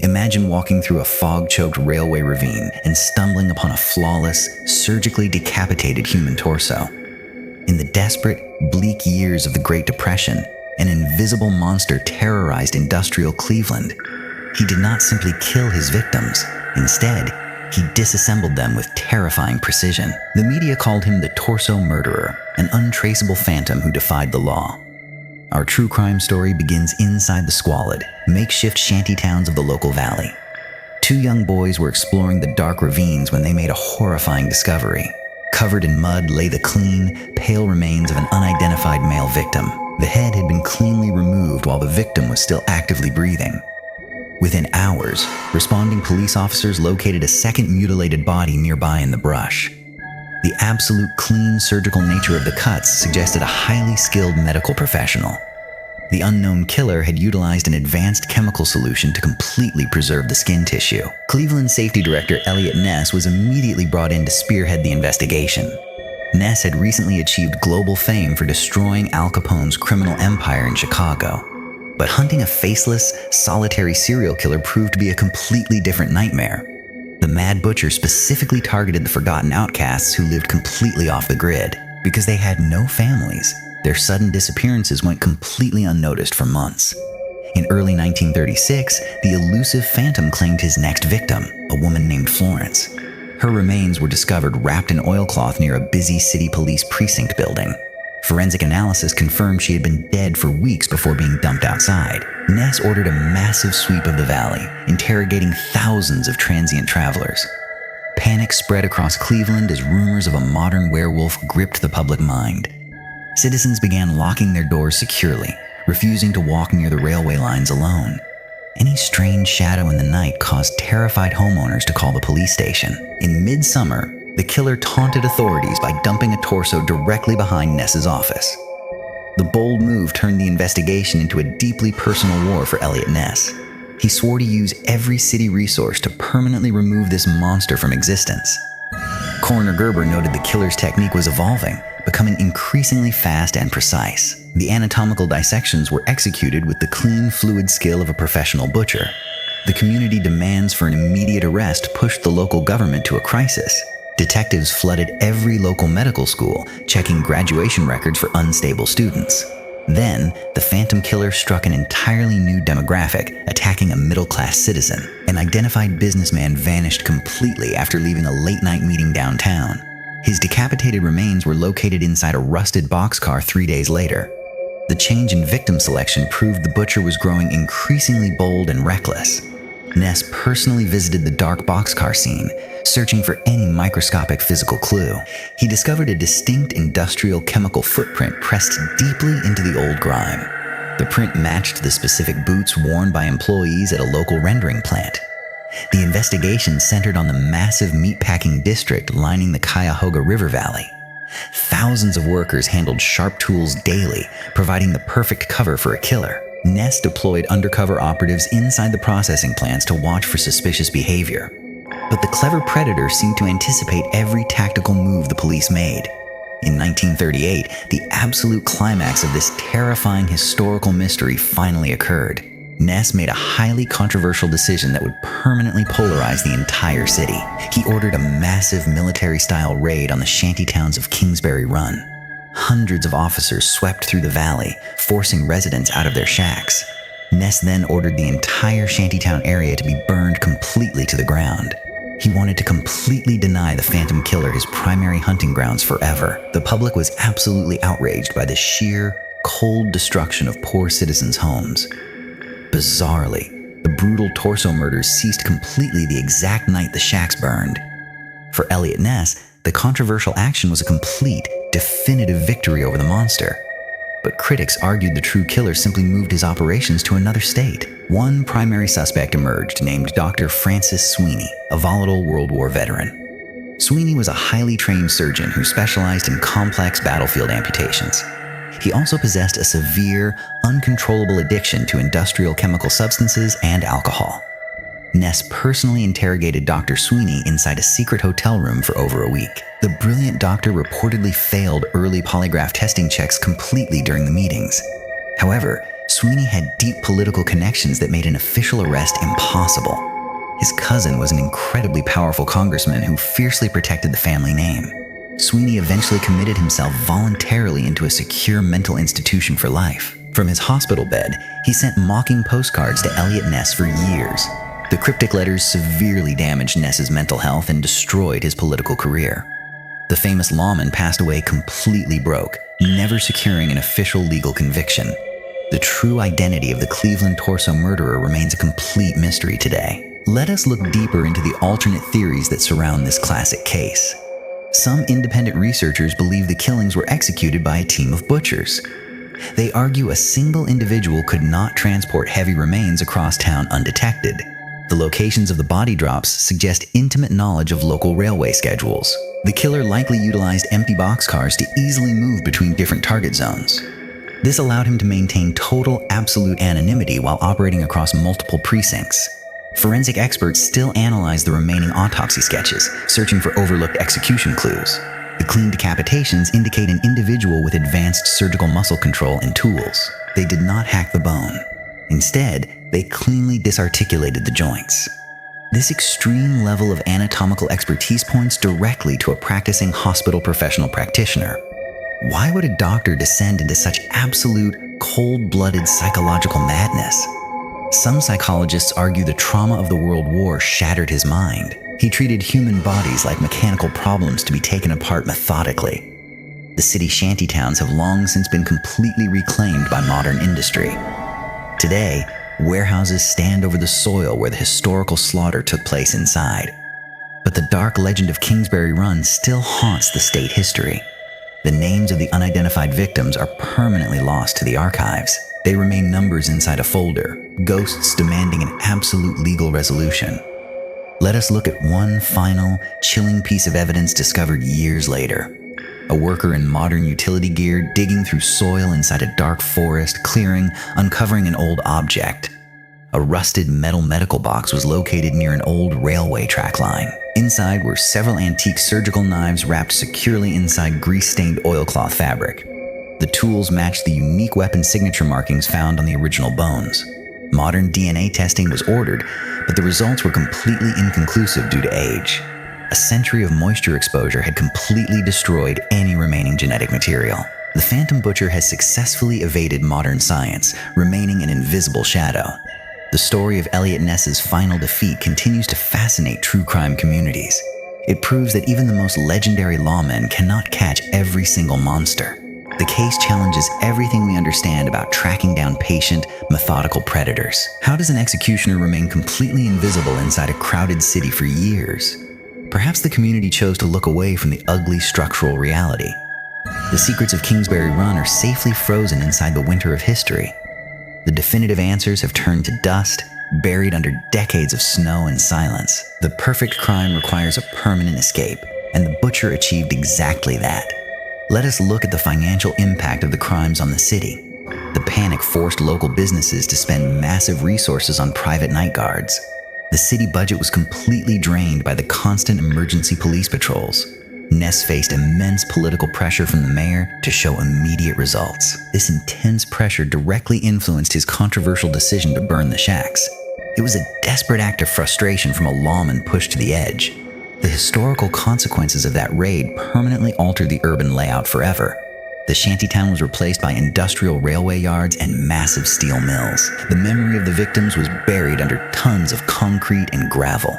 Imagine walking through a fog-choked railway ravine and stumbling upon a flawless, surgically decapitated human torso. In the desperate, bleak years of the Great Depression, an invisible monster terrorized industrial Cleveland. He did not simply kill his victims. Instead, he disassembled them with terrifying precision. The media called him the torso murderer, an untraceable phantom who defied the law. Our true crime story begins inside the squalid, makeshift shantytowns of the local valley. Two young boys were exploring the dark ravines when they made a horrifying discovery. Covered in mud lay the clean, pale remains of an unidentified male victim. The head had been cleanly removed while the victim was still actively breathing. Within hours, responding police officers located a second mutilated body nearby in the brush. The absolute clean surgical nature of the cuts suggested a highly skilled medical professional. The unknown killer had utilized an advanced chemical solution to completely preserve the skin tissue. Cleveland Safety Director Eliot Ness was immediately brought in to spearhead the investigation. Ness had recently achieved global fame for destroying Al Capone's criminal empire in Chicago. But hunting a faceless, solitary serial killer proved to be a completely different nightmare. The Mad Butcher specifically targeted the forgotten outcasts who lived completely off the grid. Because they had no families, their sudden disappearances went completely unnoticed for months. In early 1936, the elusive Phantom claimed his next victim, a woman named Florence. Her remains were discovered wrapped in oilcloth near a busy city police precinct building. Forensic analysis confirmed she had been dead for weeks before being dumped outside. Ness ordered a massive sweep of the valley, interrogating thousands of transient travelers. Panic spread across Cleveland as rumors of a modern werewolf gripped the public mind. Citizens began locking their doors securely, refusing to walk near the railway lines alone. Any strange shadow in the night caused terrified homeowners to call the police station. In midsummer, the killer taunted authorities by dumping a torso directly behind Ness's office. The bold move turned the investigation into a deeply personal war for Eliot Ness. He swore to use every city resource to permanently remove this monster from existence. Coroner Gerber noted the killer's technique was evolving, becoming increasingly fast and precise. The anatomical dissections were executed with the clean, fluid skill of a professional butcher. The community demands for an immediate arrest pushed the local government to a crisis. Detectives flooded every local medical school, checking graduation records for unstable students. Then, the Phantom Killer struck an entirely new demographic, attacking a middle-class citizen. An identified businessman vanished completely after leaving a late-night meeting downtown. His decapitated remains were located inside a rusted boxcar 3 days later. The change in victim selection proved the butcher was growing increasingly bold and reckless. Ness personally visited the dark boxcar scene, searching for any microscopic physical clue. He discovered a distinct industrial chemical footprint pressed deeply into the old grime. The print matched the specific boots worn by employees at a local rendering plant. The investigation centered on the massive meatpacking district lining the Cuyahoga River Valley. Thousands of workers handled sharp tools daily, providing the perfect cover for a killer. Ness deployed undercover operatives inside the processing plants to watch for suspicious behavior. But the clever predator seemed to anticipate every tactical move the police made. In 1938, the absolute climax of this terrifying historical mystery finally occurred. Ness made a highly controversial decision that would permanently polarize the entire city. He ordered a massive military-style raid on the shantytowns of Kingsbury Run. Hundreds of officers swept through the valley, forcing residents out of their shacks. Ness then ordered the entire shantytown area to be burned completely to the ground. He wanted to completely deny the Phantom Killer his primary hunting grounds forever. The public was absolutely outraged by the sheer, cold destruction of poor citizens' homes. Bizarrely, the brutal torso murders ceased completely the exact night the shacks burned. For Eliot Ness, the controversial action was a complete, definitive victory over the monster. But critics argued the true killer simply moved his operations to another state. One primary suspect emerged named Dr. Francis Sweeney, a volatile World War veteran. Sweeney was a highly trained surgeon who specialized in complex battlefield amputations. He also possessed a severe, uncontrollable addiction to industrial chemical substances and alcohol. Ness personally interrogated Dr. Sweeney inside a secret hotel room for over a week. The brilliant doctor reportedly failed early polygraph testing checks completely during the meetings. However, Sweeney had deep political connections that made an official arrest impossible. His cousin was an incredibly powerful congressman who fiercely protected the family name. Sweeney eventually committed himself voluntarily into a secure mental institution for life. From his hospital bed, he sent mocking postcards to Eliot Ness for years. The cryptic letters severely damaged Ness's mental health and destroyed his political career. The famous Lawman passed away completely broke, never securing an official legal conviction. The true identity of the Cleveland torso murderer remains a complete mystery today. Let us look deeper into the alternate theories that surround this classic case. Some independent researchers believe the killings were executed by a team of butchers. They argue a single individual could not transport heavy remains across town undetected. The locations of the body drops suggest intimate knowledge of local railway schedules. The killer likely utilized empty boxcars to easily move between different target zones. This allowed him to maintain total, absolute anonymity while operating across multiple precincts. Forensic experts still analyze the remaining autopsy sketches, searching for overlooked execution clues. The clean decapitations indicate an individual with advanced surgical muscle control and tools. They did not hack the bone. Instead, they cleanly disarticulated the joints. This extreme level of anatomical expertise points directly to a practicing hospital professional practitioner. Why would a doctor descend into such absolute, cold-blooded psychological madness? Some psychologists argue the trauma of the World War shattered his mind. He treated human bodies like mechanical problems to be taken apart methodically. The city shantytowns have long since been completely reclaimed by modern industry. Today, warehouses stand over the soil where the historical slaughter took place inside. But the dark legend of Kingsbury Run still haunts the state history. The names of the unidentified victims are permanently lost to the archives. They remain numbers inside a folder, ghosts demanding an absolute legal resolution. Let us look at one final, chilling piece of evidence discovered years later. A worker in modern utility gear digging through soil inside a dark forest clearing, uncovering an old object. A rusted metal medical box was located near an old railway track line. Inside were several antique surgical knives wrapped securely inside grease-stained oilcloth fabric. The tools matched the unique weapon signature markings found on the original bones. Modern DNA testing was ordered, but the results were completely inconclusive due to age. A century of moisture exposure had completely destroyed any remaining genetic material. The Phantom Butcher has successfully evaded modern science, remaining an invisible shadow. The story of Eliot Ness's final defeat continues to fascinate true crime communities. It proves that even the most legendary lawmen cannot catch every single monster. The case challenges everything we understand about tracking down patient, methodical predators. How does an executioner remain completely invisible inside a crowded city for years? Perhaps the community chose to look away from the ugly structural reality. The secrets of Kingsbury Run are safely frozen inside the winter of history. The definitive answers have turned to dust, buried under decades of snow and silence. The perfect crime requires a permanent escape, and the butcher achieved exactly that. Let us look at the financial impact of the crimes on the city. The panic forced local businesses to spend massive resources on private night guards. The city budget was completely drained by the constant emergency police patrols. Ness faced immense political pressure from the mayor to show immediate results. This intense pressure directly influenced his controversial decision to burn the shacks. It was a desperate act of frustration from a lawman pushed to the edge. The historical consequences of that raid permanently altered the urban layout forever. The shantytown was replaced by industrial railway yards and massive steel mills. The memory of the victims was buried under tons of concrete and gravel.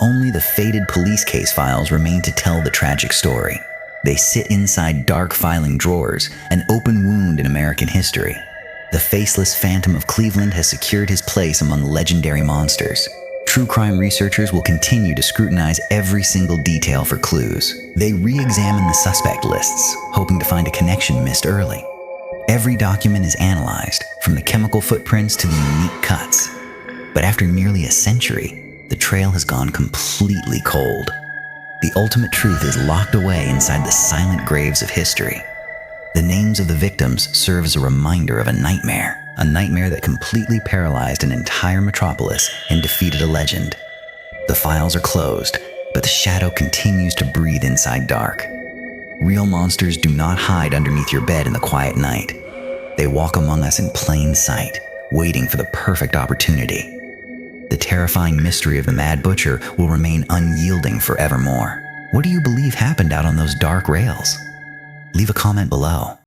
Only the faded police case files remain to tell the tragic story. They sit inside dark filing drawers, an open wound in American history. The faceless Phantom of Cleveland has secured his place among legendary monsters. True crime researchers will continue to scrutinize every single detail for clues. They re-examine the suspect lists, hoping to find a connection missed early. Every document is analyzed, from the chemical footprints to the unique cuts. But after nearly a century, the trail has gone completely cold. The ultimate truth is locked away inside the silent graves of history. The names of the victims serve as a reminder of a nightmare that completely paralyzed an entire metropolis and defeated a legend. The files are closed, but the shadow continues to breathe inside dark. Real monsters do not hide underneath your bed in the quiet night. They walk among us in plain sight, waiting for the perfect opportunity. The terrifying mystery of the Mad Butcher will remain unyielding forevermore. What do you believe happened out on those dark rails? Leave a comment below.